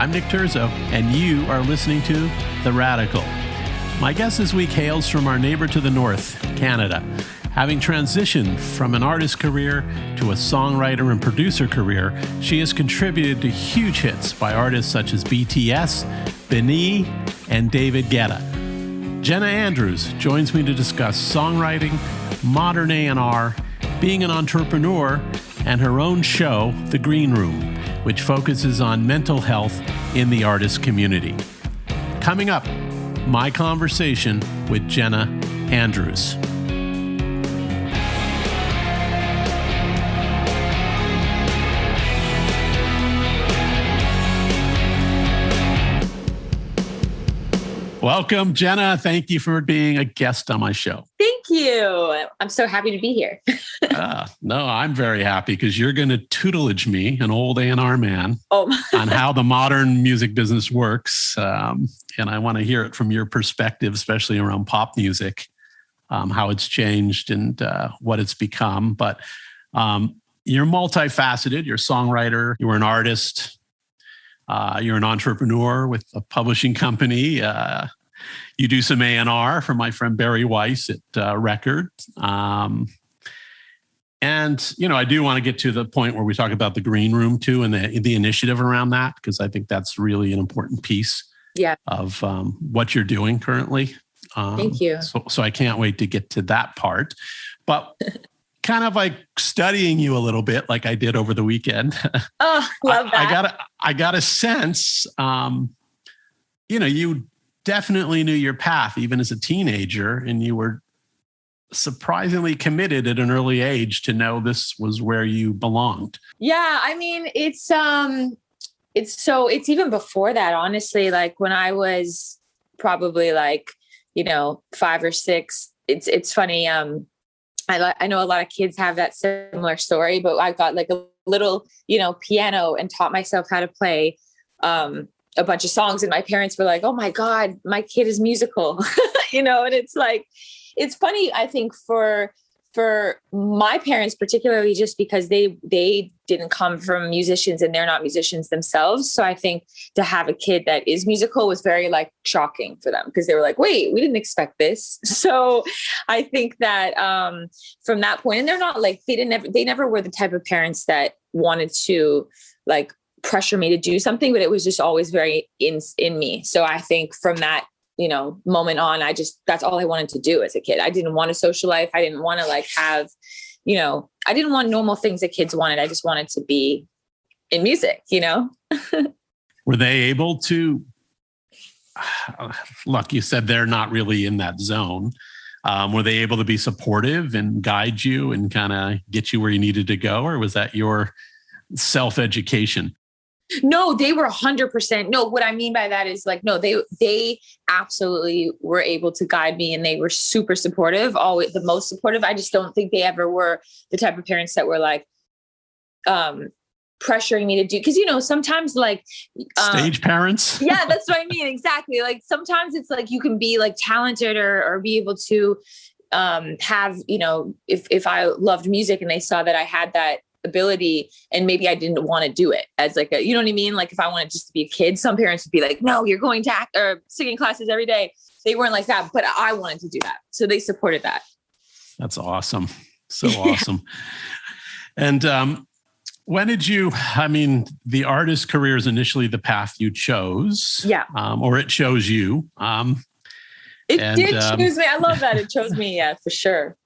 I'm Nick Terzo, and you are listening to The Radical. My guest this week hails from our neighbor to the north, Canada. Having transitioned from an artist career to a songwriter and producer career, she has contributed to huge hits by artists such as BTS, Benee, and David Guetta. Jenna Andrews joins me to discuss songwriting, modern A&R, being an entrepreneur, and her own show, The Green Room, which focuses on mental health in the artist community. Coming up, my conversation with Jenna Andrews. Welcome, Jenna. Thank you for being a guest on my show. Thank you. I'm so happy to be here. No, I'm very happy because you're going to tutelage me, an old A&R man, on how the modern music business works. And I want to hear it from your perspective, especially around pop music, how it's changed and what it's become. But you're multifaceted. You're a songwriter. You were an artist. You're an entrepreneur with a publishing company. You do some A&R for my friend Barry Weiss at Record. And, you know, I do want to get to the point where we talk about the Green Room too and the initiative around that, because I think that's really an important piece of what you're doing currently. Thank you. So I can't wait to get to that part. But kind of like studying you a little bit, like I did over the weekend. Oh, love that. I got a sense, you definitely knew your path even as a teenager, and you were surprisingly committed at an early age to know this was where you belonged. Yeah, I mean, it's even before that, honestly. Like when I was probably 5 or 6. It's funny. I know a lot of kids have that similar story, but I got like a little, piano and taught myself how to play a bunch of songs. And my parents were like, "Oh my God, my kid is musical," and it's like, it's funny, I think for my parents, particularly just because they didn't come from musicians and they're not musicians themselves. So I think to have a kid that is musical was very shocking for them, because they were like, "Wait, we didn't expect this." So I think that from that point, and they're not they never were the type of parents that wanted to pressure me to do something, but it was just always very in me. So I think from that, moment on, that's all I wanted to do as a kid. I didn't want a social life. I didn't want to have, I didn't want normal things that kids wanted. I just wanted to be in music, Were they able to, look, you said they're not really in that zone. Were they able to be supportive and guide you and kind of get you where you needed to go? Or was that your self-education? No, they were 100%. No, what I mean by that is no, they absolutely were able to guide me, and they were super supportive, always the most supportive. I just don't think they ever were the type of parents that were pressuring me to do, because, sometimes stage parents. Yeah, that's what I mean. Exactly. Sometimes it's you can be talented or be able to have, if I loved music and they saw that I had that ability, and maybe I didn't want to do it as you know what I mean? If I wanted just to be a kid, some parents would be like, "No, you're going to act or singing classes every day." They weren't like that, but I wanted to do that. So they supported that. That's awesome. So awesome. And when did the artist career is initially the path you chose. Yeah. Or it chose you. It did choose me. I love that. It chose me. Yeah, for sure.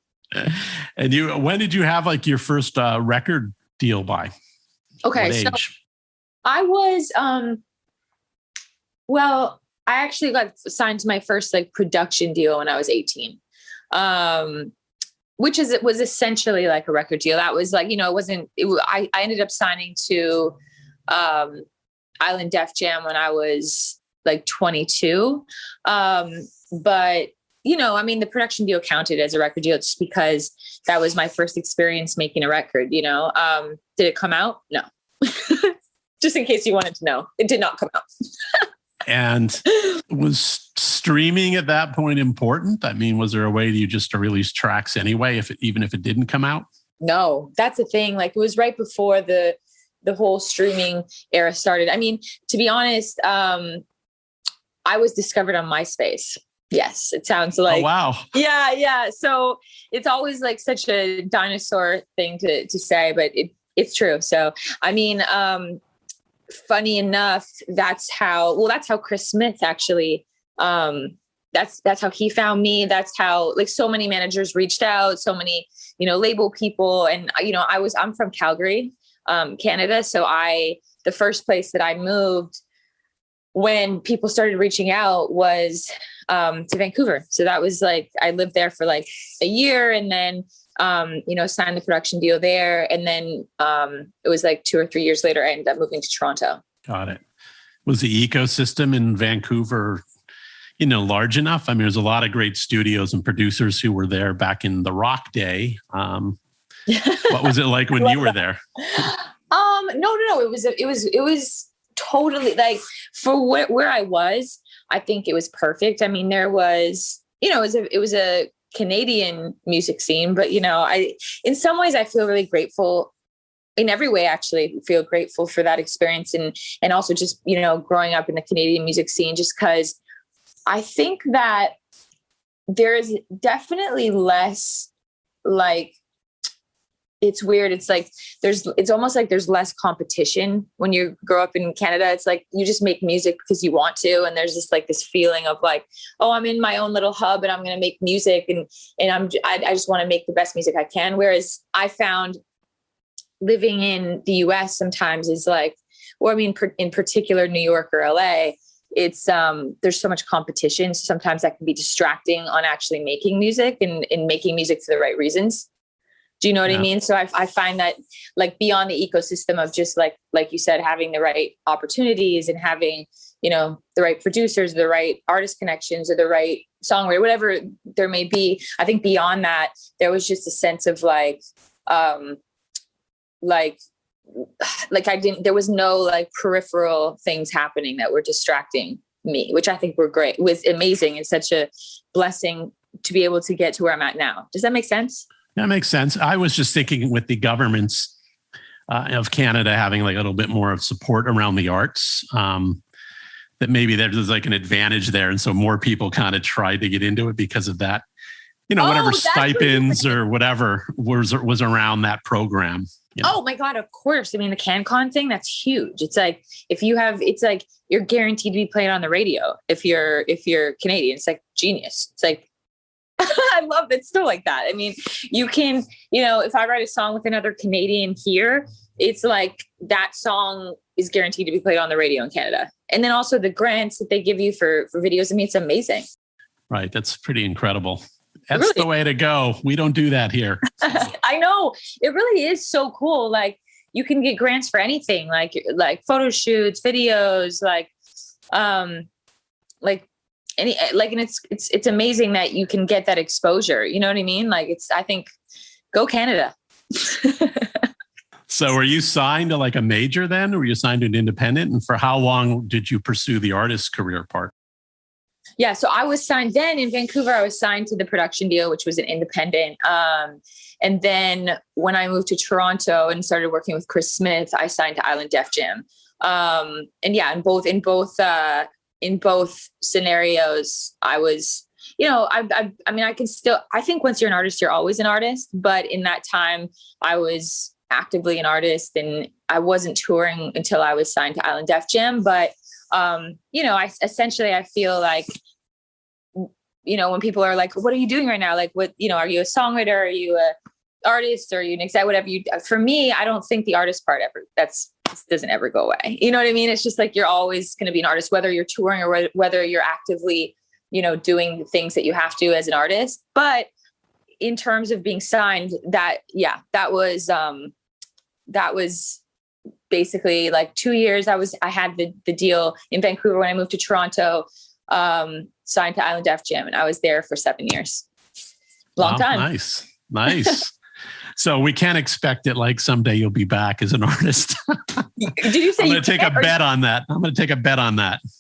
And when did you have your first record deal by? Okay. So I was, I actually got signed to my first production deal when I was 18. It was essentially a record deal. That was I ended up signing to, Island Def Jam when I was 22. But the production deal counted as a record deal just because that was my first experience making a record, Did it come out? No. Just in case you wanted to know, it did not come out. And was streaming at that point important? Was there a way to release tracks anyway, even if it didn't come out? No, that's the thing. It was right before the the whole streaming era started. I mean, to be honest, I was discovered on MySpace. Yes, it sounds like, oh, wow. Yeah. So it's always like such a dinosaur thing to say, but it's true. So, I mean, funny enough, that's how Chris Smith actually, that's how he found me. That's how, like, so many managers reached out, so many, label people. And, I'm from Calgary, Canada. So the first place that I moved when people started reaching out was to Vancouver. So that was like, I lived there for like a year, and then, signed the production deal there. And then it was like 2 or 3 years later, I ended up moving to Toronto. Got it. Was the ecosystem in Vancouver, large enough? I mean, there's a lot of great studios and producers who were there back in the rock day. What was it like when you were there? No. It was totally like, for where I was, I think it was perfect. I mean, there was, it was a Canadian music scene, but in some ways I feel really grateful. In every way, actually, feel grateful for that experience, and also just growing up in the Canadian music scene, just because I think that there is definitely less, like, it's weird. It's like it's almost like there's less competition when you grow up in Canada. It's like you just make music because you want to, and there's just like this feeling of like, oh, I'm in my own little hub and I'm going to make music, and I just want to make the best music I can. Whereas I found living in the US sometimes is like, or I mean, in particular, New York or LA, it's there's so much competition. So sometimes that can be distracting on actually making music and making music for the right reasons. Do you know what I mean? So I find that, like, beyond the ecosystem of just like you said, having the right opportunities and having, the right producers, the right artist connections, or the right songwriter, whatever there may be. I think beyond that, there was just a sense of there was no like peripheral things happening that were distracting me, which I think were great. It was amazing. It's such a blessing to be able to get to where I'm at now. Does that make sense? That makes sense. I was just thinking with the governments of Canada having like a little bit more of support around the arts, that maybe there's like an advantage there. And so more people kind of tried to get into it because of that, whatever stipends or whatever was around that program. Oh my God, of course. I mean, the CanCon thing, that's huge. It's like, it's like you're guaranteed to be playing on the radio if you're Canadian. It's like genius. It's like, I love it. Still like that. I mean, you can, if I write a song with another Canadian here, it's like that song is guaranteed to be played on the radio in Canada. And then also the grants that they give you for videos. I mean, it's amazing. Right. That's pretty incredible. That's really the way to go. We don't do that here. I know. It really is so cool. Like, you can get grants for anything, like photo shoots, videos, and it's amazing that you can get that exposure. You know what I mean? Like, I think, go Canada. So were you signed to like a major then? Or were you signed to an independent? And for how long did you pursue the artist career part? Yeah. So I was signed then in Vancouver. I was signed to the production deal, which was an independent. And then when I moved to Toronto and started working with Chris Smith, I signed to Island Def Jam. And yeah, in both scenarios, I was, I think once you're an artist, you're always an artist. But in that time, I was actively an artist, and I wasn't touring until I was signed to Island Def Jam. But, I feel like, when people are like, what are you doing right now? Like, what, are you a songwriter? Are you a artist? Or are you an exec? Whatever for me, I don't think the artist part doesn't ever go away. You know what I mean? It's just like, you're always going to be an artist, whether you're touring or whether you're actively, doing things that you have to as an artist. But in terms of being signed, that was basically like 2 years. I had the deal in Vancouver when I moved to Toronto, signed to Island Def Jam, and I was there for 7 years. Long time. Nice. So we can't expect it like someday you'll be back as an artist. Did you say I'm going to take a bet on that.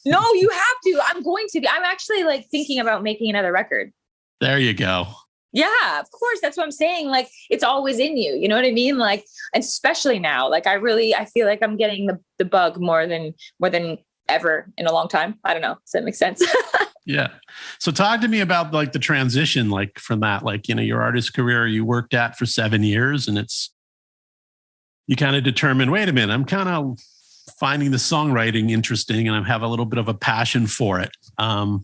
No, you have to. I'm going to be. I'm actually like thinking about making another record. There you go. Yeah, of course. That's what I'm saying. Like, it's always in you. You know what I mean? Like, and especially now, like I feel like I'm getting the bug more than ever in a long time. I don't know. Does that make sense? Yeah. So talk to me about like the transition, like from that, like, you know, your artist career you worked at for 7 years, and you kind of determine, wait a minute, I'm kind of finding the songwriting interesting and I have a little bit of a passion for it. I'm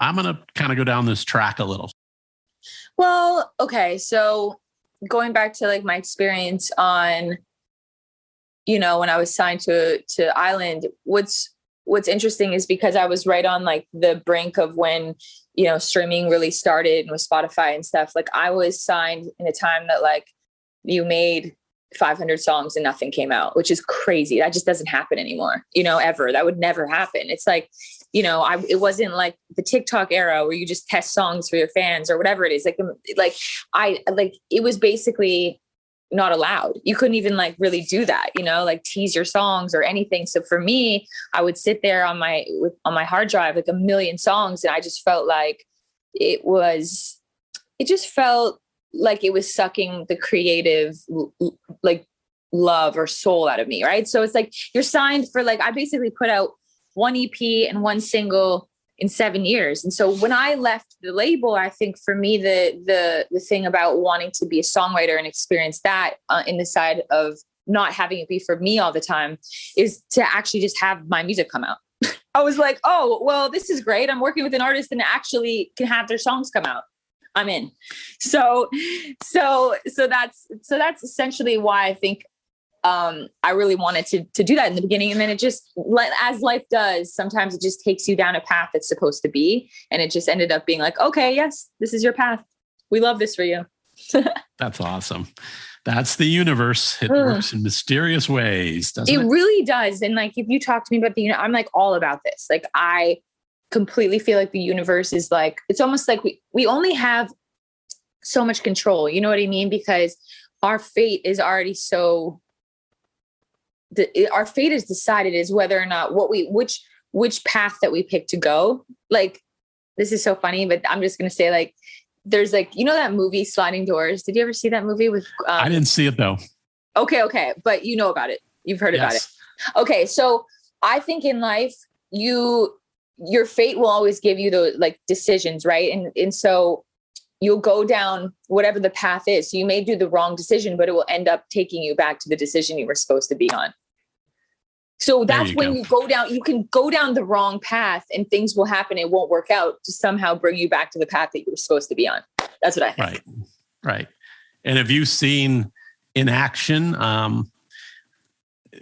going to kind of go down this track a little. Well, okay. So going back to like my experience on, you know, when I was signed to Island, what's interesting is because I was right on like the brink of when, you know, streaming really started and with Spotify and stuff. Like I was signed in a time that like you made 500 songs and nothing came out, which is crazy. That just doesn't happen anymore, you know, ever. That would never happen. It's like, you know, it wasn't like the TikTok era where you just test songs for your fans or whatever it is. It was basically not allowed. You couldn't even like really do that, you know, like tease your songs or anything. So for me, I would sit there on my hard drive, like a million songs. And I just felt like it just felt like it was sucking the creative, like love or soul out of me. Right. So it's like, you're signed for like, I basically put out one EP and one single in 7 years. And so when I left the label, I think for me, the thing about wanting to be a songwriter and experience that in the side of not having it be for me all the time is to actually just have my music come out. I was like, oh, well, this is great. I'm working with an artist and actually can have their songs come out. I'm in. So that's essentially why I think I really wanted to do that in the beginning. And then it just, as life does, sometimes it just takes you down a path that's supposed to be. And it just ended up being like, okay, yes, this is your path. We love this for you. That's awesome. That's the universe. It works in mysterious ways, doesn't it? It really does. And like, if you talk to me about I'm like all about this. Like, I completely feel like the universe is like, it's almost like we only have so much control. You know what I mean? Because our fate is already our fate is decided is whether or not which path that we pick to go. Like, this is so funny, but I'm just going to say, like, there's like, you know, that movie Sliding Doors. Did you ever see that movie with, I didn't see it though. Okay. But you know about it. You've heard about it. Okay. So I think in life, your fate will always give you those like decisions. Right. And so you'll go down whatever the path is. So you may do the wrong decision, but it will end up taking you back to the decision you were supposed to be on. So that's when you go down, you can go down the wrong path and things will happen. It won't work out to somehow bring you back to the path that you were supposed to be on. That's what I think. Right. And have you seen in action, are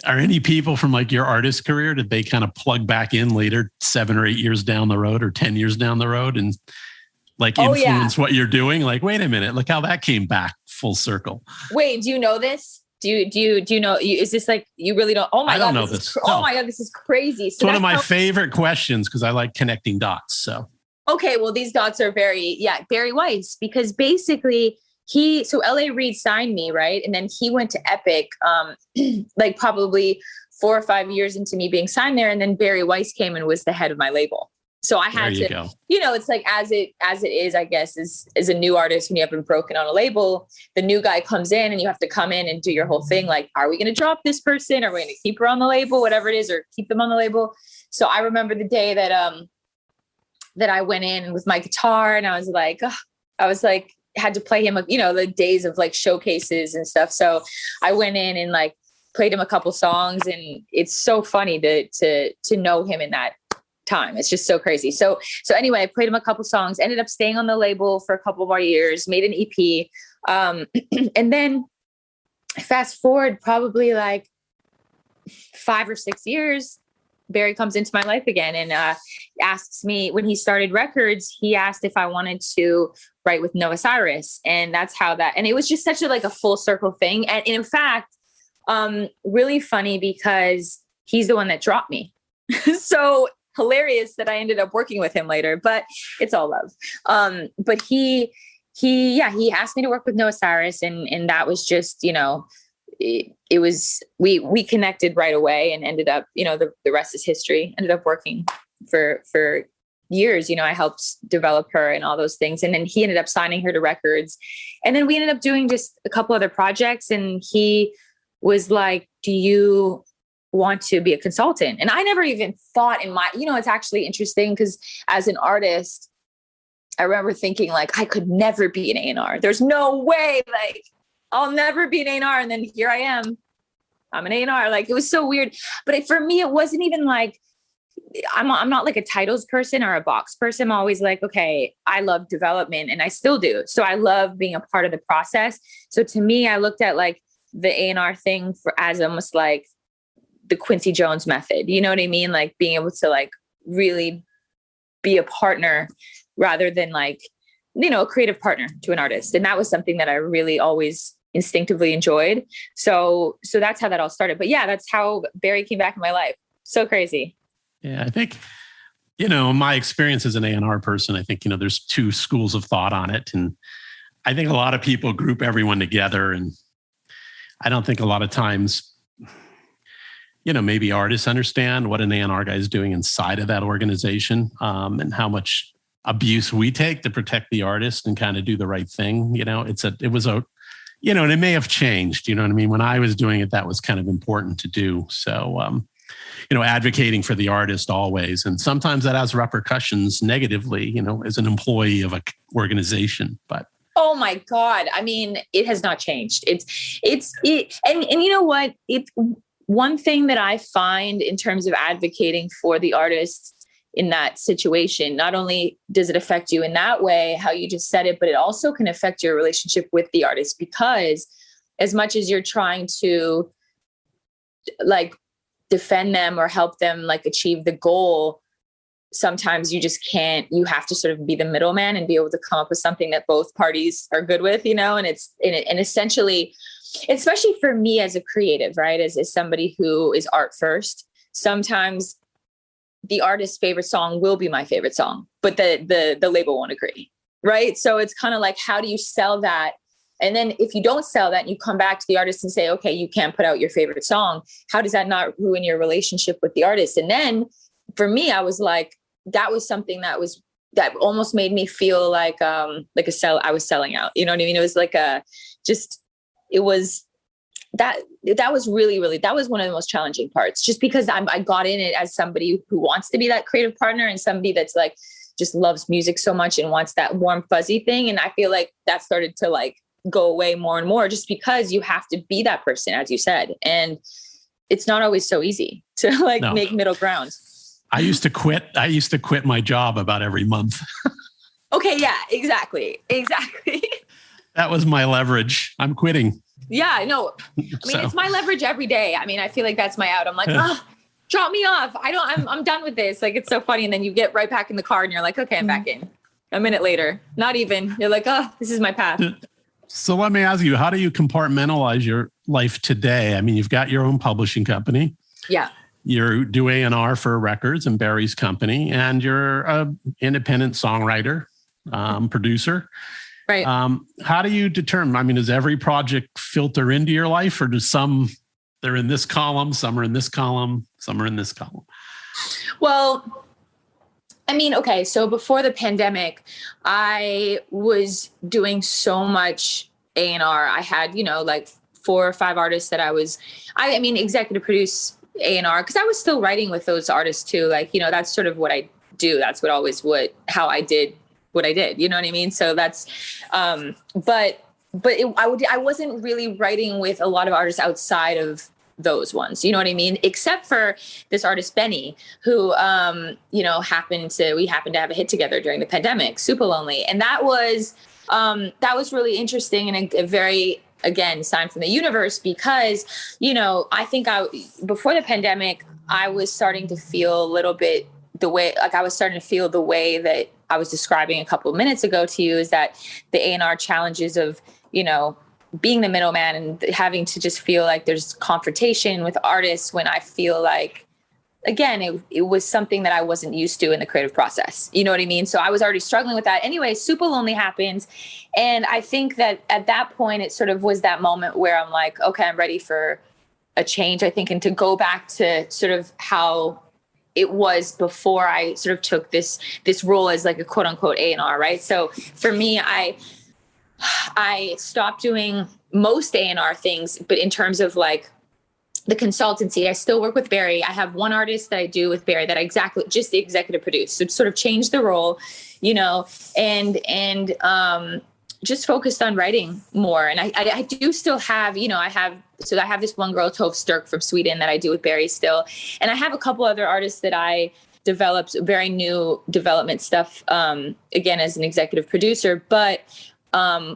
any people from like your artist career, did they kind of plug back in later, 7 or 8 years down the road or 10 years down the road and like influence what you're doing? Like, wait a minute, look how that came back full circle. Wait, do you know this? Do you know, is this like, you really don't? Oh my God. I don't know this. Oh my God, this is crazy. So it's one of my favorite questions because I like connecting dots. So, okay. Well, these dots are Barry Weiss, because basically so LA Reid signed me. Right. And then he went to Epic, like probably 4 or 5 years into me being signed there. And then Barry Weiss came and was the head of my label. So I had to, you know, it's like, as it is, I guess, as a new artist, when you haven't broken on a label, the new guy comes in and you have to come in and do your whole thing. Like, are we going to drop this person? Are we going to keep her on the label, whatever it is, or keep them on the label? So I remember the day that I went in with my guitar and I was like, had to play him, you know, the days of like showcases and stuff. So I went in and like played him a couple songs, and it's so funny to know him in that time. It's just so crazy. So anyway, I played him a couple songs, ended up staying on the label for a couple more years, made an EP. And then fast forward probably like 5 or 6 years, Barry comes into my life again and asks me, when he started records, he asked if I wanted to write with Noah Cyrus. And that's how and it was just such a full circle thing. And in fact, really funny because he's the one that dropped me. So hilarious that I ended up working with him later, but it's all love. But he asked me to work with Noah Cyrus, and that was just, you know, it was, we connected right away and ended up, you know, the rest is history. Ended up working for years, I helped develop her and all those things. And then he ended up signing her to records. And then we ended up doing just a couple other projects. And he was like, do you want to be a consultant? And I never even thought it's actually interesting because as an artist, I remember thinking like, I could never be an A&R. There's no way, like I'll never be an A&R. And then here I am. I'm an A&R. Like it was so weird. But for me, it wasn't even like, I'm not like a titles person or a box person. I'm always like, okay, I love development and I still do. So I love being a part of the process. So to me, I looked at like the A&R thing as almost like the Quincy Jones method. You know what I mean? Like being able to like really be a partner rather than like, a creative partner to an artist. And that was something that I really always instinctively enjoyed. So that's how that all started. But yeah, that's how Barry came back in my life. So crazy. Yeah, I think, my experience as an A&R person, I think, there's two schools of thought on it. And I think a lot of people group everyone together. And I don't think a lot of times, maybe artists understand what an A&R guy is doing inside of that organization, and how much abuse we take to protect the artist and kind of do the right thing. And it may have changed, you know what I mean? When I was doing it, that was kind of important to do. So, advocating for the artist always. And sometimes that has repercussions negatively, as an employee of an organization. But oh my God. I mean, it has not changed. And you know what? One thing that I find in terms of advocating for the artists in that situation, not only does it affect you in that way, how you just said it, but it also can affect your relationship with the artist, because as much as you're trying to like defend them or help them like achieve the goal, sometimes you just can't. You have to sort of be the middleman and be able to come up with something that both parties are good with, and and essentially, especially for me as a creative, right, as somebody who is art first, sometimes the artist's favorite song will be my favorite song, but the label won't agree, right? So it's kind of like, how do you sell that? And then if you don't sell that and you come back to the artist and say, okay, you can't put out your favorite song, how does that not ruin your relationship with the artist? And then for me, I was like, that was something that almost made me feel like I was selling out. You know what I mean? It was like that was really, really, that was one of the most challenging parts, just because I got in it as somebody who wants to be that creative partner and somebody that's like, just loves music so much and wants that warm, fuzzy thing. And I feel like that started to like go away more and more, just because you have to be that person, as you said. And it's not always so easy to like make middle ground. I used to quit my job about every month. Okay. Yeah, exactly. That was my leverage. I'm quitting. Yeah, no. I mean, It's my leverage every day. I mean, I feel like that's my out. I'm like, drop me off. I'm done with this. Like, it's so funny. And then you get right back in the car and you're like, okay, I'm back in. A minute later, not even. You're like, oh, this is my path. So let me ask you, how do you compartmentalize your life today? I mean, you've got your own publishing company. Yeah. You do A&R for records and Barry's company, and you're an independent songwriter, producer. Right. How do you determine? I mean, does every project filter into your life, or do some, they're in this column, some are in this column, some are in this column? Well, I mean, okay. So before the pandemic, I was doing so much A&R. I had, like 4 or 5 artists that I executive produce A&R, because I was still writing with those artists too. Like, that's sort of what I do. That's how I did what I did. You know what I mean? So that's, I wasn't really writing with a lot of artists outside of those ones, you know what I mean? Except for this artist, Benee, who, we happened to have a hit together during the pandemic, Super Lonely. And that was really interesting and a very, again, sign from the universe, because, I think before the pandemic, I was starting to feel a little bit the way that I was describing a couple of minutes ago to you, is that the A&R challenges of, being the middleman and having to just feel like there's confrontation with artists, when I feel like, again, it was something that I wasn't used to in the creative process. You know what I mean? So I was already struggling with that. Anyway, Super Lonely happens. And I think that at that point, it sort of was that moment where I'm like, okay, I'm ready for a change, I think, and to go back to sort of how it was before I sort of took this role as like a quote unquote A&R, right? So for me, I stopped doing most A&R things, but in terms of like the consultancy, I still work with Barry. I have one artist that I do with Barry that I just the executive produce. So sort of changed the role, and just focused on writing more. And I do still have, I have this one girl, Tove Sturk from Sweden, that I do with Barry still. And I have a couple other artists that I developed very new development stuff, again, as an executive producer, but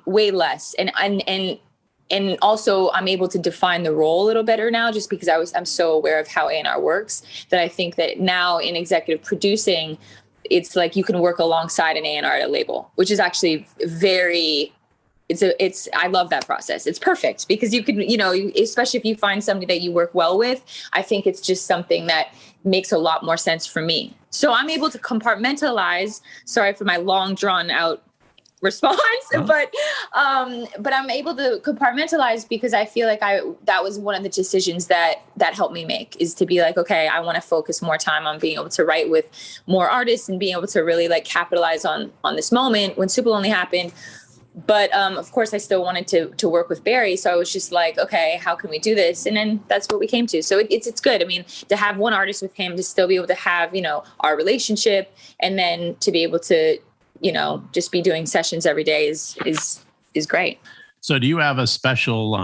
way less. And also I'm able to define the role a little better now, just because I'm so aware of how A&R works, that I think that now in executive producing, it's like you can work alongside an A&R at a label, which is actually I love that process. It's perfect because you can, especially if you find somebody that you work well with, I think it's just something that makes a lot more sense for me. So I'm able to compartmentalize, sorry for my long drawn out response, but I'm able to compartmentalize because I feel like that was one of the decisions that helped me make, is to be like, okay, I want to focus more time on being able to write with more artists and being able to really like capitalize on this moment when Super Only happened. But of course I still wanted to work with Barry. So I was just like, okay, how can we do this? And then that's what we came to. So it's good. I mean, to have one artist with him, to still be able to have, our relationship, and then to be able to, just be doing sessions every day is great. So do you have a special,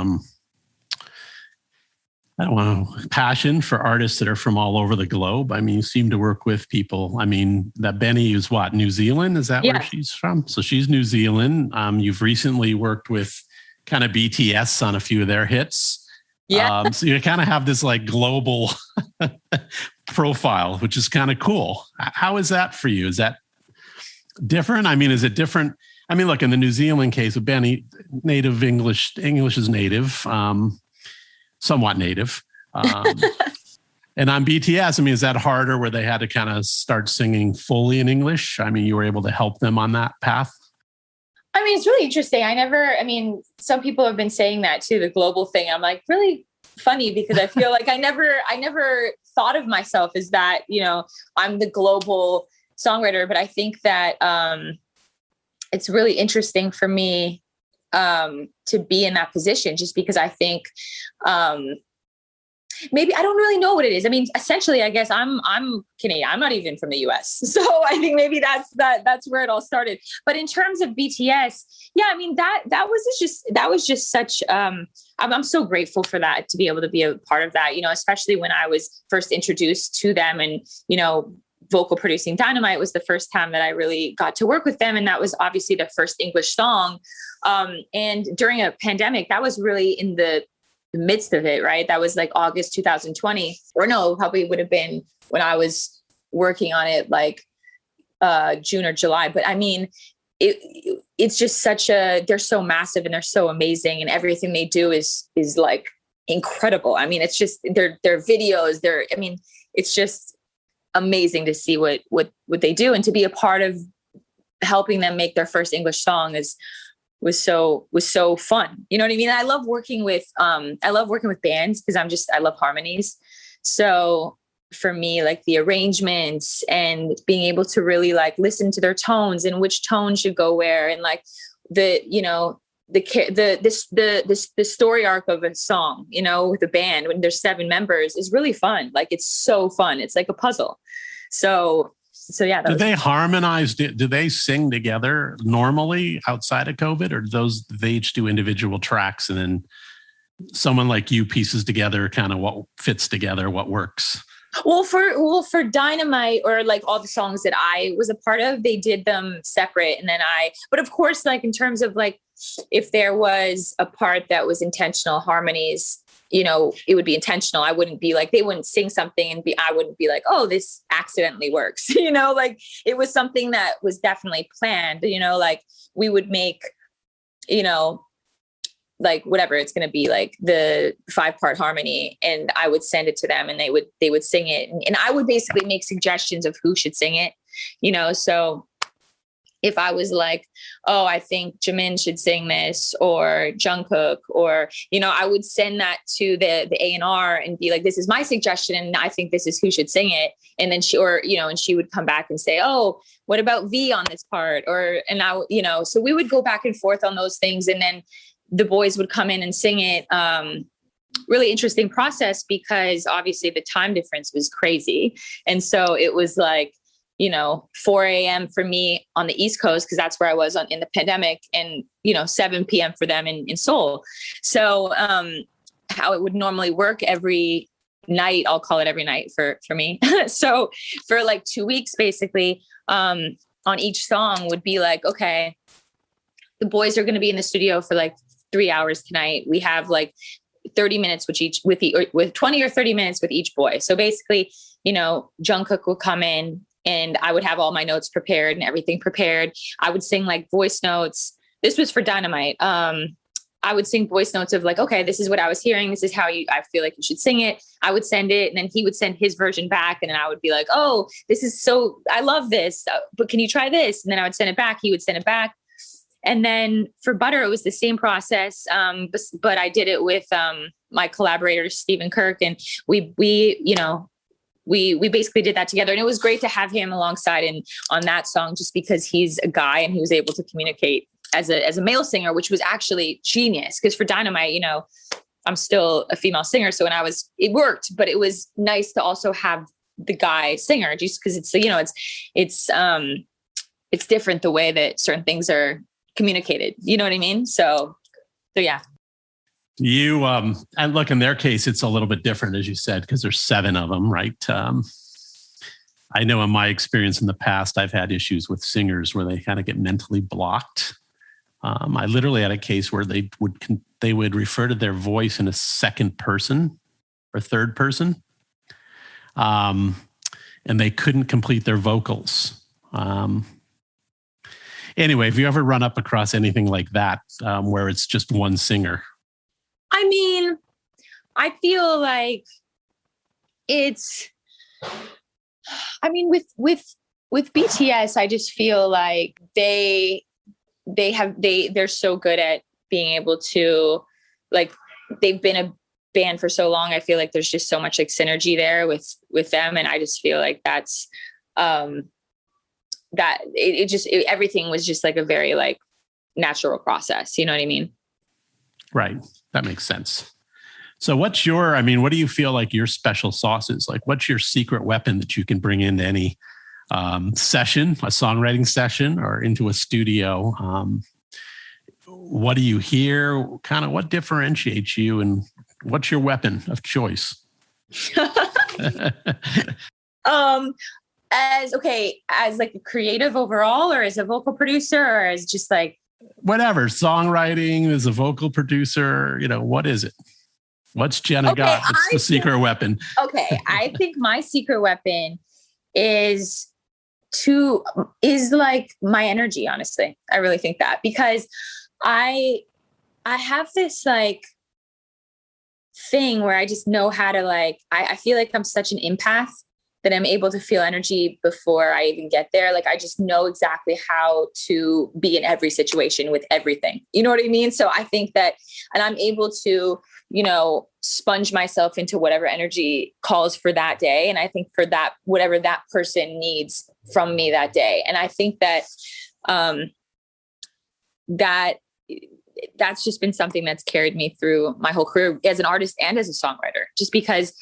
passion for artists that are from all over the globe? I mean, you seem to work with people. I mean, that Benee is what, New Zealand? Is that where she's from? So she's New Zealand. You've recently worked with kind of BTS on a few of their hits. Yeah. So you kind of have this like global profile, which is kind of cool. How is that for you? Is that different? I mean, is it different? I mean, look, in the New Zealand case with Benee, native English is native, somewhat native. And on BTS, I mean, is that harder where they had to kind of start singing fully in English? I mean, you were able to help them on that path? I mean, it's really interesting. Some people have been saying that too, the global thing. I'm like, really funny, because I feel like I never thought of myself as that, I'm the global songwriter, but I think that it's really interesting for me to be in that position, just because I think maybe I don't really know what it is. I mean, essentially, I guess I'm Canadian. I'm not even from the US, so I think maybe that's where it all started. But in terms of BTS, yeah, I mean that was just such. I'm so grateful for that, to be able to be a part of that. Especially when I was first introduced to them, and vocal producing Dynamite was the first time that I really got to work with them. And that was obviously the first English song. And during a pandemic, that was really in the midst of it, right? That was like August 2020, or no, probably would have been when I was working on it, like June or July. But I mean, it's just they're so massive and they're so amazing, and everything they do is like incredible. I mean, it's just their videos, it's just amazing to see what they do, and to be a part of helping them make their first English song was so fun. You know what I mean? I love working with bands because I love harmonies. So for me, like the arrangements and being able to really like listen to their tones and which tone should go where, and like the story arc of a song, with a band when there's 7 members is really fun. Like, it's so fun. It's like a puzzle. So yeah. Do they harmonize? Do they sing together normally outside of COVID, or do they each do individual tracks and then someone like you pieces together kind of what fits together, what works? Well, for Dynamite, or like all the songs that I was a part of, they did them separate. And then but of course, like in terms of like, if there was a part that was intentional harmonies, it would be intentional. I wouldn't be like, they wouldn't sing something and I wouldn't be like, oh, this accidentally works. Like it was something that was definitely planned, like we would make, like whatever it's going to be, like the 5-part harmony, and I would send it to them and they would sing it. And I would basically make suggestions of who should sing it, so if I was like, oh, I think Jimin should sing this, or Jungkook, or, I would send that to the A&R and be like, this is my suggestion, and I think this is who should sing it. And then and she would come back and say, oh, what about V on this part? So we would go back and forth on those things. And then the boys would come in and sing it. Really interesting process, because obviously the time difference was crazy. And so it was like, 4 a.m. for me on the East Coast, because that's where I was in the pandemic, and, 7 p.m. for them in Seoul. So how it would normally work every night, I'll call it every night for me. So for like 2 weeks, basically, on each song would be like, okay, the boys are going to be in the studio for like 3 hours tonight. We have like 30 minutes with 20 or 30 minutes with each boy. So basically, Jungkook will come in, and I would have all my notes prepared and everything prepared. I would sing like voice notes. This was for Dynamite. I would sing voice notes of like, okay, this is what I was hearing. This is how I feel like you should sing it. I would send it, and then he would send his version back. And then I would be like, oh, I love this, but can you try this? And then I would send it back. He would send it back. And then for Butter, it was the same process. But I did it with my collaborator, Stephen Kirk. And we basically did that together, and it was great to have him alongside on that song, just because he's a guy and he was able to communicate as a male singer, which was actually genius. Because for Dynamite, I'm still a female singer. So it worked, but it was nice to also have the guy singer, just because it's different the way that certain things are communicated. You know what I mean? So yeah. You, and look, in their case, it's a little bit different, as you said, because there's 7 of them, right? I know in my experience in the past, I've had issues with singers where they kind of get mentally blocked. I literally had a case where they would refer to their voice in a second person or third person, and they couldn't complete their vocals. Anyway, have you ever run up across anything like that, where it's just one singer? I mean, I feel like with BTS, I just feel like they're so good at being able to, like, they've been a band for so long. I feel like there's just so much like synergy there with them. And I just feel like that's, everything was just like a very like natural process. You know what I mean? Right. That makes sense. So what do you feel like your special sauce is? Like, what's your secret weapon that you can bring into any session, a songwriting session, or into a studio? What do you hear? Kind of what differentiates you, and what's your weapon of choice? As like a creative overall, or as a vocal producer, or as just like whatever, songwriting, as a vocal producer, what is it? What's Jenna got? What's the secret weapon? Okay. I think my secret weapon is like my energy. Honestly, I really think that, because I have this like thing where I just know how to like, I feel like I'm such an empath that I'm able to feel energy before I even get there. Like, I just know exactly how to be in every situation with everything. You know what I mean? So I think that, and I'm able to, sponge myself into whatever energy calls for that day. And I think for that, whatever that person needs from me that day. And I think that, that's just been something that's carried me through my whole career as an artist and as a songwriter, just because,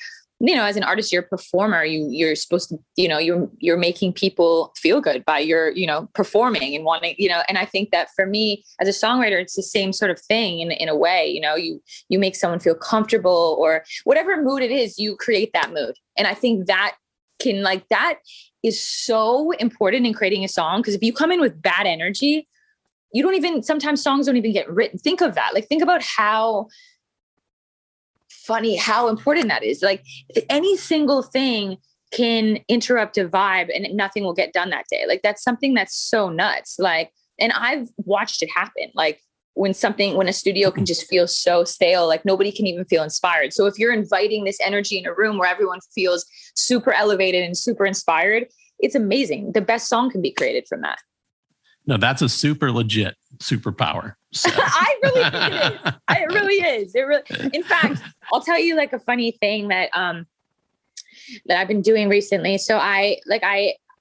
as an artist, you're a performer, you're supposed to, you're making people feel good by your, performing and wanting, and I think that for me as a songwriter, it's the same sort of thing in a way. You make someone feel comfortable, or whatever mood it is, you create that mood. And I think that is so important in creating a song. Because if you come in with bad energy, sometimes songs don't even get written. Think of that. Like, think about how important that is. Like, any single thing can interrupt a vibe and nothing will get done that day. Like, that's something that's so nuts. Like, and I've watched it happen. Like, when a studio can just feel so stale, like nobody can even feel inspired. So if you're inviting this energy in a room where everyone feels super elevated and super inspired, it's amazing. The best song can be created from that. No, that's a super legit superpower. So. I really think it is. It really is. In fact, I'll tell you like a funny thing that I've been doing recently. So I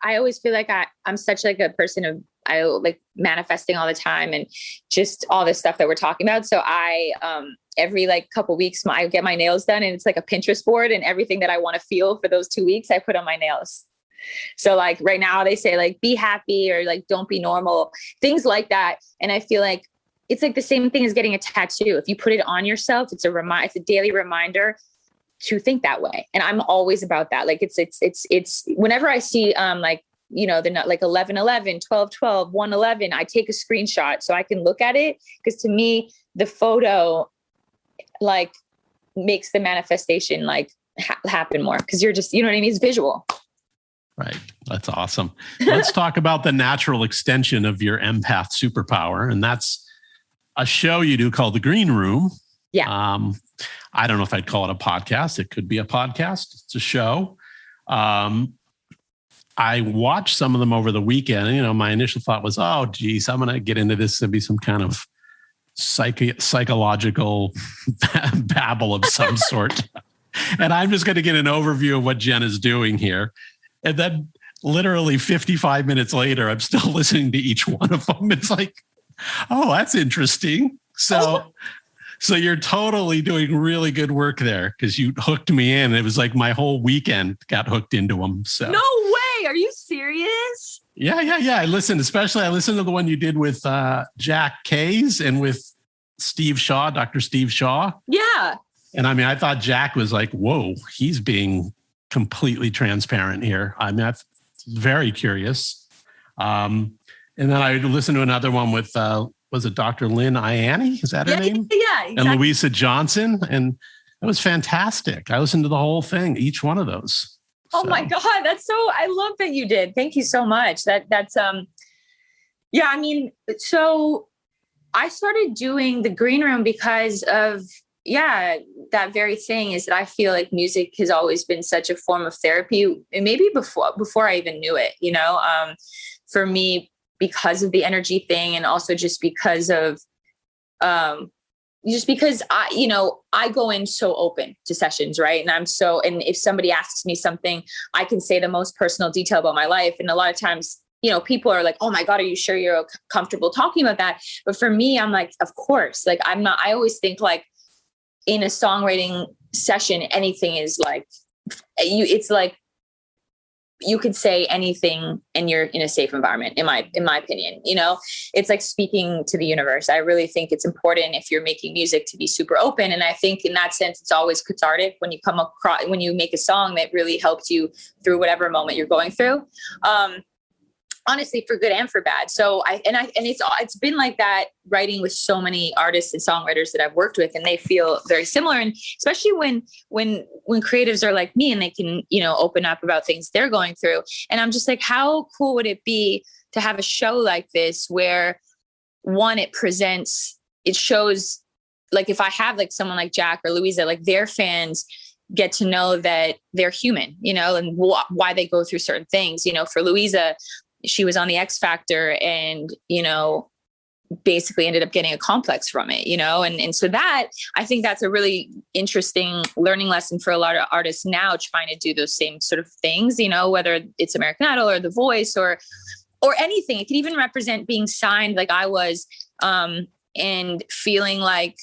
always feel like I'm such like a person of, I like manifesting all the time and just all this stuff that we're talking about. So I, every like couple weeks, I get my nails done and it's like a Pinterest board, and everything that I want to feel for those 2 weeks, I put on my nails. So like right now they say like, be happy, or like, don't be normal, things like that. And I feel like it's like the same thing as getting a tattoo. If you put it on yourself, it's a daily reminder to think that way. And I'm always about that. Like it's whenever I see, like, you know, the like 11/11, 12/12, 1/11, I take a screenshot so I can look at it. Cause to me, the photo like makes the manifestation like happen more. Cause you're just, you know what I mean? It's visual. Right. That's awesome. Let's talk about the natural extension of your empath superpower. And that's a show you do called The Green Room. Yeah. I don't know if I'd call it a podcast. It could be a podcast. It's a show. I watched some of them over the weekend. You know, my initial thought was, oh, geez, I'm going to get into this to be some kind of psychological babble of some sort. And I'm just going to get an overview of what Jen is doing here. And then literally 55 minutes later, I'm still listening to each one of them. It's like, oh, that's interesting. So you're totally doing really good work there, because you hooked me in. It was like my whole weekend got hooked into them. So no way. Are you serious? Yeah. I listened to the one you did with Jack Kays and with Steve Shaw, Dr. Steve Shaw. Yeah. And I mean, I thought Jack was like, whoa, he's being completely transparent here. I mean, I'm very curious. And then I listened to another one with, was it Dr. Lynn Ianni? Is that her name? Yeah, exactly. And Louisa Johnson. And it was fantastic. I listened to the whole thing, each one of those. Oh my God. I love that you did. Thank you so much. That's yeah, I mean, so I started doing The Green Room because of, that very thing is that I feel like music has always been such a form of therapy, and maybe before I even knew it, you know, for me, because of the energy thing, and also just because of, I go in so open to sessions, right? And if somebody asks me something, I can say the most personal detail about my life. And a lot of times, you know, people are like, oh my God, are you sure you're comfortable talking about that? But for me, I'm like, of course, like I always think like, in a songwriting session, anything is like, it's like, you could say anything and you're in a safe environment, in my opinion. You know, it's like speaking to the universe. I really think it's important if you're making music to be super open. And I think in that sense, it's always cathartic when you make a song that really helps you through whatever moment you're going through. Honestly, for good and for bad. So it's been like that writing with so many artists and songwriters that I've worked with, and they feel very similar. And especially when creatives are like me and they can, you know, open up about things they're going through. And I'm just like, how cool would it be to have a show like this where one, it shows, like if I have like someone like Jack or Louisa, like their fans get to know that they're human, you know, and why they go through certain things. You know, for Louisa, she was on the X Factor and, you know, basically ended up getting a complex from it, you know? And so that, I think that's a really interesting learning lesson for a lot of artists now trying to do those same sort of things, you know, whether it's American Idol or The Voice or anything. It could even represent being signed like I was, and feeling like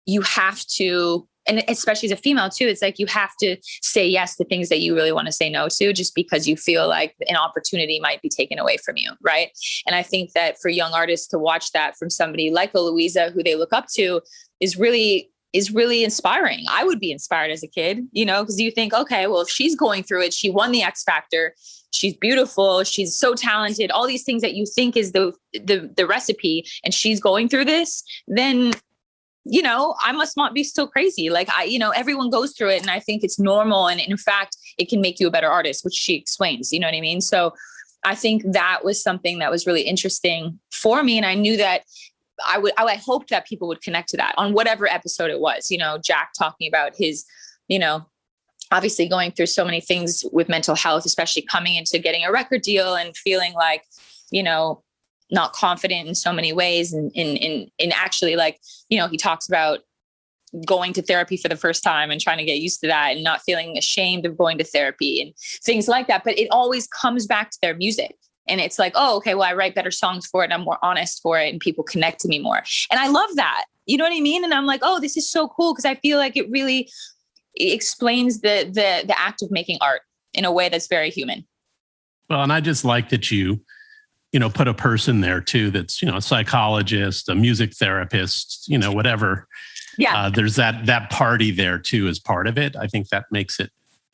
you have to, and especially as a female too, it's like you have to say yes to things that you really want to say no to, just because you feel like an opportunity might be taken away from you, right? And I think that for young artists to watch that from somebody like a Louisa, who they look up to, is really inspiring. I would be inspired as a kid, you know, because you think, okay, well, if she's going through it, she won the X Factor, she's beautiful, she's so talented, all these things that you think is the recipe, and she's going through this, then, you know, I must not be so crazy. Like everyone goes through it, and I think it's normal. And in fact, it can make you a better artist, which she explains, you know what I mean? So I think that was something that was really interesting for me. And I knew that I hoped that people would connect to that on whatever episode it was, you know, Jack talking about his, you know, obviously going through so many things with mental health, especially coming into getting a record deal and feeling like, you know, not confident in so many ways. And in actually, like, you know, he talks about going to therapy for the first time and trying to get used to that and not feeling ashamed of going to therapy and things like that. But it always comes back to their music. And it's like, oh, okay, well, I write better songs for it. And I'm more honest for it and people connect to me more. And I love that. You know what I mean? And I'm like, oh, this is so cool. Cause I feel like it really explains the act of making art in a way that's very human. Well, and I just like that you know, put a person there too, that's, you know, a psychologist, a music therapist, you know, whatever. Yeah. There's that party there too as part of it. I think that makes it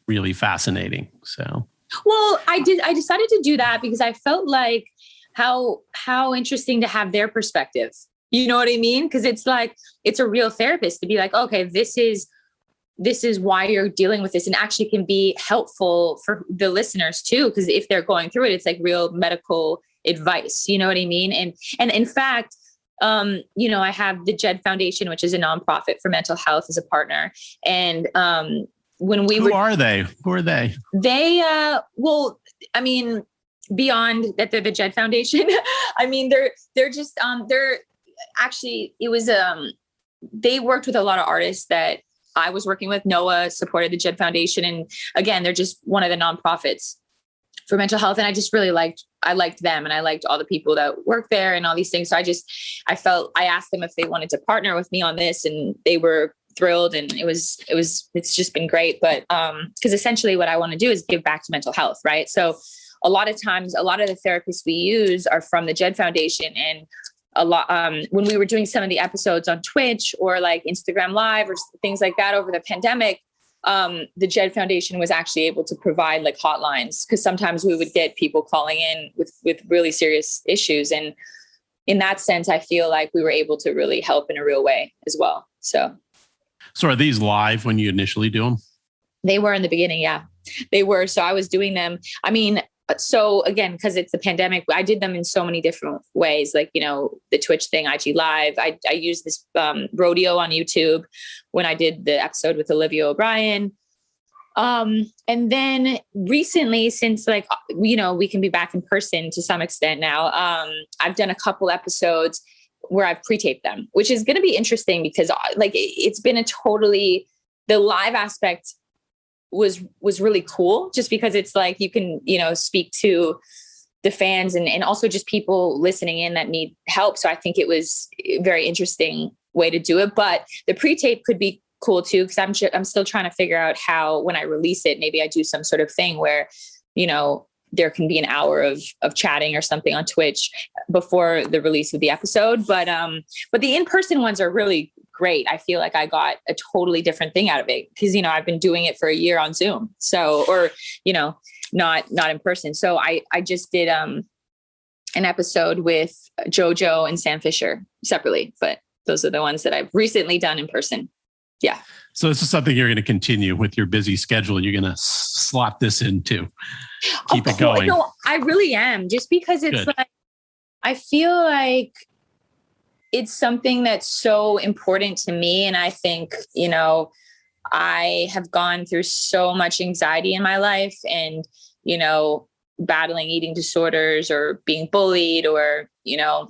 really fascinating. So, well, I decided to do that because I felt like how interesting to have their perspective. You know what I mean? Because it's like, it's a real therapist to be like, okay, this is why you're dealing with this, and actually can be helpful for the listeners too. Because if they're going through it, it's like real medical advice. You know what I mean? And in fact, you know, I have the Jed Foundation, which is a nonprofit for mental health, as a partner. And Who are they? They, well, I mean, beyond that they're the Jed Foundation, I mean, they're just, they're actually, it was, they worked with a lot of artists that I was working with. Noah supported the Jed Foundation. And again, they're just one of the nonprofits for mental health. And I just really liked them, and I liked all the people that work there and all these things. So I asked them if they wanted to partner with me on this, and they were thrilled. And it's just been great. But, cause essentially what I want to do is give back to mental health. Right. So a lot of times, a lot of the therapists we use are from the Jed Foundation. And a lot, when we were doing some of the episodes on Twitch or like Instagram Live or things like that over the pandemic, the Jed Foundation was actually able to provide like hotlines, because sometimes we would get people calling in with really serious issues. And in that sense, I feel like we were able to really help in a real way as well. So are these live when you initially do them? They were in the beginning. Yeah, they were. So I was doing them. I mean, so again, because it's the pandemic, I did them in so many different ways. Like, you know, the Twitch thing, IG Live. I used this rodeo on YouTube when I did the episode with Olivia O'Brien. And then recently, since like, you know, we can be back in person to some extent now, I've done a couple episodes where I've pre-taped them, which is going to be interesting because like it's been the live aspect was really cool, just because it's like you can, you know, speak to the fans and also just people listening in that need help. So I think it was a very interesting way to do it. But the pre-tape could be cool too, because I'm still trying to figure out how, when I release it, maybe I do some sort of thing where, you know, there can be an hour of chatting or something on Twitch before the release of the episode. But the in-person ones are really great. I feel like I got a totally different thing out of it because, you know, I've been doing it for a year on Zoom. So, or, you know, not in person. So I just did an episode with JoJo and Sam Fisher separately, but those are the ones that I've recently done in person. Yeah. So this is something you're going to continue with your busy schedule. You're going to slot this into, keep it going. No, I really am, just because it's Good. Like, I feel like it's something that's so important to me. And I think, you know, I have gone through so much anxiety in my life and, you know, battling eating disorders or being bullied or, you know,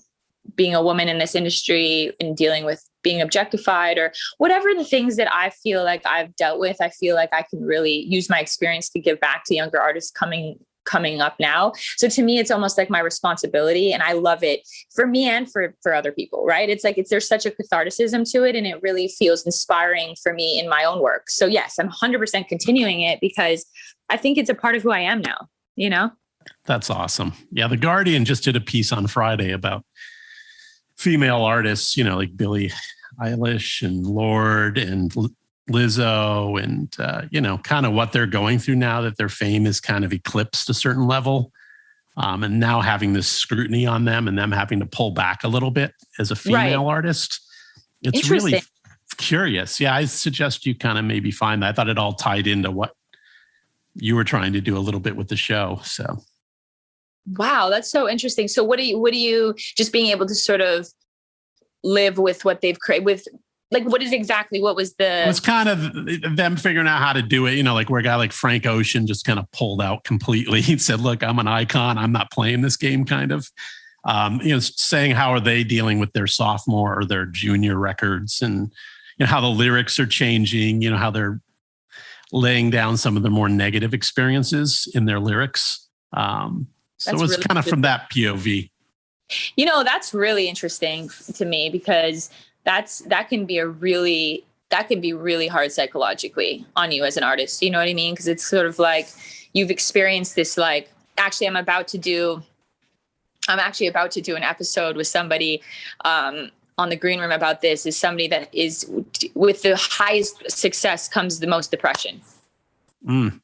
being a woman in this industry and dealing with being objectified or whatever the things that I feel like I've dealt with. I feel like I can really use my experience to give back to younger artists coming up now. So to me, it's almost like my responsibility, and I love it for me and for other people, right? It's like, there's such a catharticism to it, and it really feels inspiring for me in my own work. So yes, I'm 100% continuing it because I think it's a part of who I am now, you know? That's awesome. Yeah. The Guardian just did a piece on Friday about female artists, you know, like Billie Eilish and Lorde and Lizzo and, you know, kind of what they're going through now that their fame is kind of eclipsed a certain level. And now having this scrutiny on them and them having to pull back a little bit as a female artist. It's really curious. Yeah, I suggest you kind of maybe find that. I thought it all tied into what you were trying to do a little bit with the show. So. Wow, that's so interesting. So what do you just being able to sort of live with what they've created with, like, what was the... It was kind of them figuring out how to do it, you know, like where a guy like Frank Ocean just kind of pulled out completely. He said, look, I'm an icon. I'm not playing this game kind of. saying how are they dealing with their sophomore or their junior records, and how the lyrics are changing, how they're laying down some of the more negative experiences in their lyrics. So it was really kind of from that POV. That's really interesting to me, because that can be really hard psychologically on you as an artist. You know what I mean? Because it's sort of like you've experienced this, like, actually I'm actually about to do an episode with somebody on the Green Room about this, is somebody that is with the highest success comes the most depression. And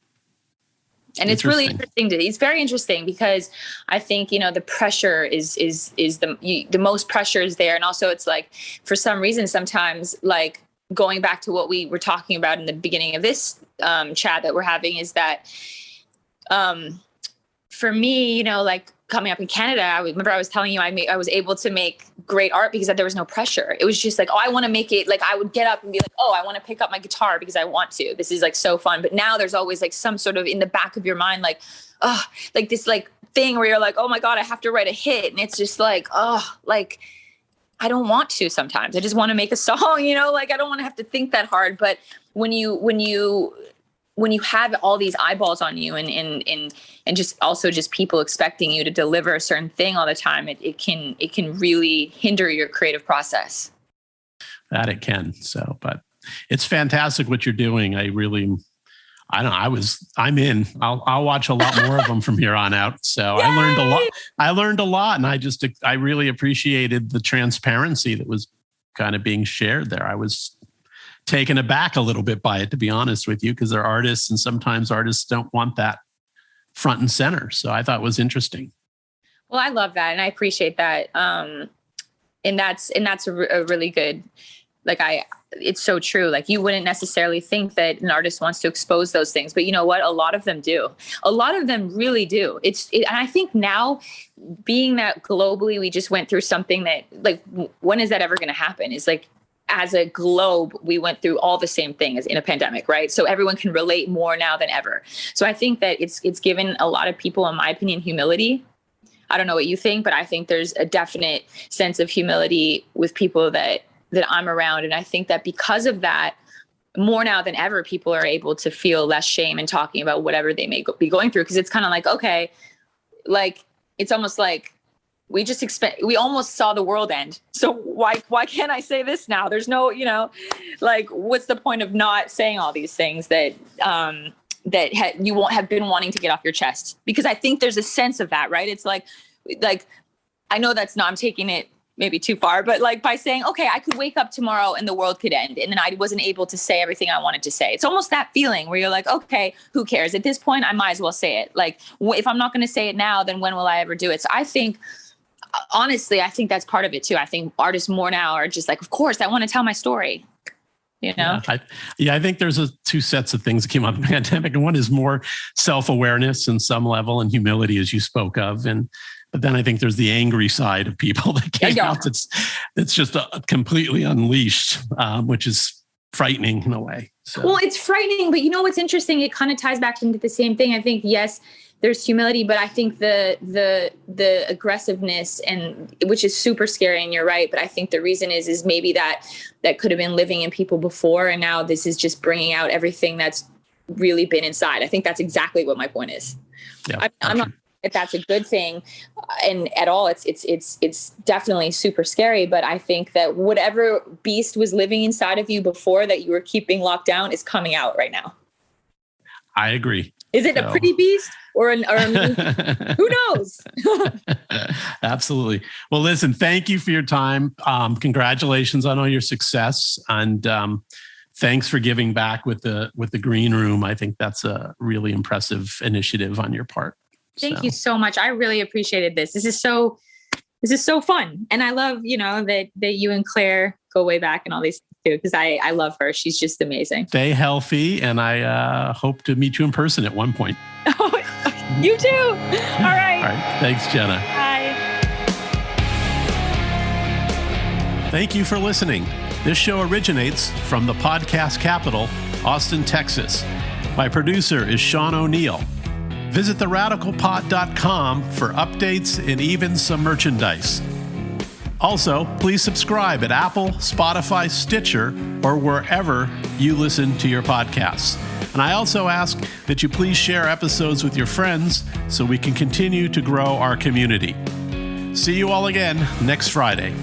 it's really interesting. It's very interesting, because I think, the pressure is the most pressure is there. And also it's like, for some reason, sometimes, like, going back to what we were talking about in the beginning of this chat that we're having, is that for me, like, coming up in Canada, I was telling you, I was able to make great art because there was no pressure. It was just like, oh, I want to make it. Like, I would get up and be like, oh, I want to pick up my guitar because I want to. This is like so fun. But now there's always like some sort of in the back of your mind, like, oh, like this like thing where you're like, oh my God, I have to write a hit. And it's just like, oh, like, I don't want to sometimes. I just want to make a song, like, I don't want to have to think that hard. But when you have all these eyeballs on you and just also just people expecting you to deliver a certain thing all the time, it can really hinder your creative process. That it can. So, but it's fantastic what you're doing. I'm in. I'll watch a lot more of them from here on out. So Yay! I learned a lot, and I really appreciated the transparency that was kind of being shared there. I was taken aback a little bit by it, to be honest with you, because they're artists, and sometimes artists don't want that front and center. So I thought it was interesting. Well, I love that, and I appreciate that. And that's a really good, like, it's so true. Like, you wouldn't necessarily think that an artist wants to expose those things, but you know what? A lot of them do. A lot of them really do. And I think now, being that globally we just went through something that, like, when is that ever going to happen? Is like, as a globe, we went through all the same thing as in a pandemic, right? So everyone can relate more now than ever. So I think that it's given a lot of people, in my opinion, humility. I don't know what you think, but I think there's a definite sense of humility with people that I'm around. And I think that because of that, more now than ever, people are able to feel less shame in talking about whatever they may be going through. Because it's kind of like, okay, like, it's almost like, we almost saw the world end. So why can't I say this now? There's no, like, what's the point of not saying all these things that you won't have been wanting to get off your chest? Because I think there's a sense of that, right? It's like, I know I'm taking it maybe too far, but like, by saying, okay, I could wake up tomorrow and the world could end, and then I wasn't able to say everything I wanted to say. It's almost that feeling where you're like, okay, who cares? At this point, I might as well say it. Like, if I'm not going to say it now, then when will I ever do it? So I think, honestly, I think that's part of it too. I think artists more now are just like, of course, I want to tell my story. Yeah, I think there's two sets of things that came out of the pandemic, and one is more self-awareness in some level and humility, as you spoke of, but then I think there's the angry side of people that came out. It's just completely unleashed, which is frightening in a way. So. Well, it's frightening, but what's interesting? It kind of ties back into the same thing. I think, yes, there's humility, but I think the aggressiveness, and which is super scary, and you're right. But I think the reason is maybe that could have been living in people before, and now this is just bringing out everything that's really been inside. I think that's exactly what my point is. Yeah, I'm not. If that's a good thing, and at all, it's definitely super scary. But I think that whatever beast was living inside of you before that you were keeping locked down is coming out right now. I agree. Is it a pretty beast or a who knows? Absolutely. Well, listen, thank you for your time. Congratulations on all your success. And thanks for giving back with the Green Room. I think that's a really impressive initiative on your part. Thank you so much. I really appreciated this. This is so fun. And I love, that you and Claire go way back and all these things too, because I love her. She's just amazing. Stay healthy, and I hope to meet you in person at one point. Oh, you too. All right. All right. Thanks, Jenna. Bye. Thank you for listening. This show originates from the podcast capital, Austin, Texas. My producer is Sean O'Neill. Visit theradicalpod.com for updates and even some merchandise. Also, please subscribe at Apple, Spotify, Stitcher, or wherever you listen to your podcasts. And I also ask that you please share episodes with your friends so we can continue to grow our community. See you all again next Friday.